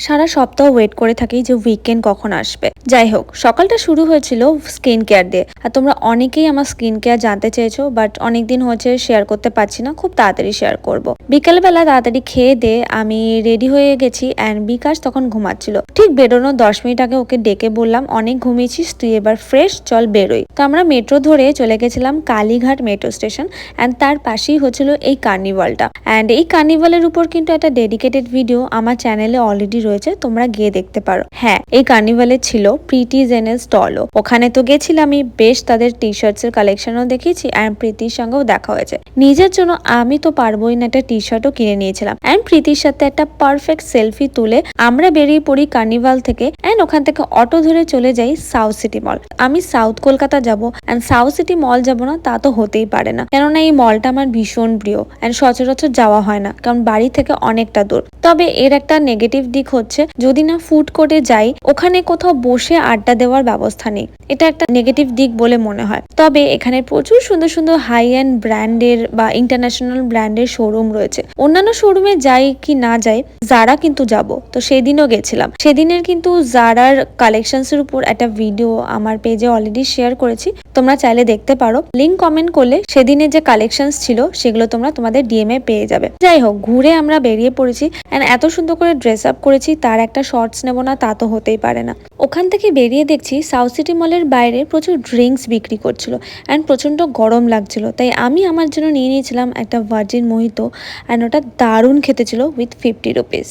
সারা সপ্তাহ ওয়েট করে থাকি যে উইকেন্ড কখন আসবে। যাই হোক, সকালটা শুরু হয়েছিল স্কিন কেয়ার দিয়ে। আর তোমরা অনেকেই আমার স্কিন কেয়ার জানতে চেয়েছো, বাট অনেকদিন হচ্ছে শেয়ার করতে পারছি না, খুব তাড়াতাড়ি শেয়ার করব। বিকালবেলা তাড়াতাড়ি খেয়ে দিয়ে আমি রেডি হয়ে গেছি অ্যান্ড বিকাশ তখন ঘুমাচ্ছিল। ঠিক বেরোনোর 10 মিনিট আগে ওকে ডেকে বললাম, অনেক ঘুমিয়েছিস, তুই এবার ফ্রেশ, চল বেরোই। তো আমরা মেট্রো ধরে চলে গেছিলাম কালীঘাট মেট্রো স্টেশন অ্যান্ড তার পাশেই হচ্ছিল এই কার্নিভালটা। অ্যান্ড এই কার্নিভালের উপর কিন্তু একটা ডেডিকেটেড ভিডিও আমার চ্যানেলে অলরেডি রয়েছে, তোমরা গিয়ে দেখতে পারো। হ্যাঁ, এই কার্নিভালে ছিল প্রীতি জেনের স্টলও। ওখানে তো গেছিলামই, বেশ তাদের টি শার্টস এর কালেকশনও দেখেছি অ্যান্ড প্রীতির সঙ্গেও দেখা হয়েছে। নিজের জন্য আমি তো পারবোই না, একটা টি শার্টও কিনে নিয়েছিলাম অ্যান্ড প্রীতির সাথে একটা পারফেক্ট সেলফি তুলে আমরা বেরিয়ে পড়ি কার্নিভাল থেকে অ্যান্ড ওখান থেকে অটো ধরে চলে যাই সাউথ সিটি মল। আমি সাউথ কলকাতা যাবো অ্যান্ড সাউথ সিটি মল যাবো না তা তো হতেই পারে না, কেননা এই মলটা আমার ভীষণ প্রিয় অ্যান্ড সচরাচর যাওয়া হয় না, কারণ বাড়ি থেকে অনেকটা দূর। তবে এর একটা নেগেটিভ দিক হচ্ছে, যদি না ফুড কোর্টে যাই, ওখানে কোথাও বসে আড্ডা দেওয়ার ব্যবস্থা নেই। এটা একটা নেগেটিভ দিক বলে মনে হয়। তবে এখানে প্রচুর সুন্দর সুন্দর হাই এন্ড ব্র্যান্ডের বা ইন্টারন্যাশনাল ব্র্যান্ডের শোরুম রয়েছে। অন্যান্য শোরুমে যাই কি না যাই, জারা কিন্তু যাব। তো সেদিনও গেছিলাম। সেদিনের কিন্তু জারার কালেকশনস এর উপর একটা ভিডিও আমার পেজে অলরেডি শেয়ার করেছি, তোমরা চাইলে দেখতে পারো। লিংক কমেন্ট করলে সেদিনের যে কালেকশনস ছিল সেগুলো তোমরা তোমাদের ডিএমএ পেয়ে যাবে। যাই হোক, ঘুরে আমরা বেরিয়ে পড়েছি অ্যান্ড এত সুন্দর করে ড্রেস আপ করেছি, তার একটা শর্টস নেব না তা তো হতেই পারে না। ওখান থেকে বেরিয়ে দেখছি সাউথ সিটি মলের বাইরে প্রচুর ড্রিঙ্কস বিক্রি করছিল অ্যান্ড প্রচন্ড গরম লাগছিল, তাই আমি আমার জন্য নিয়ে নিয়েছিলাম একটা ভার্জিন মোহিতো অ্যান্ড ওটা দারুণ খেতে ছিল উইথ 50 রুপিস।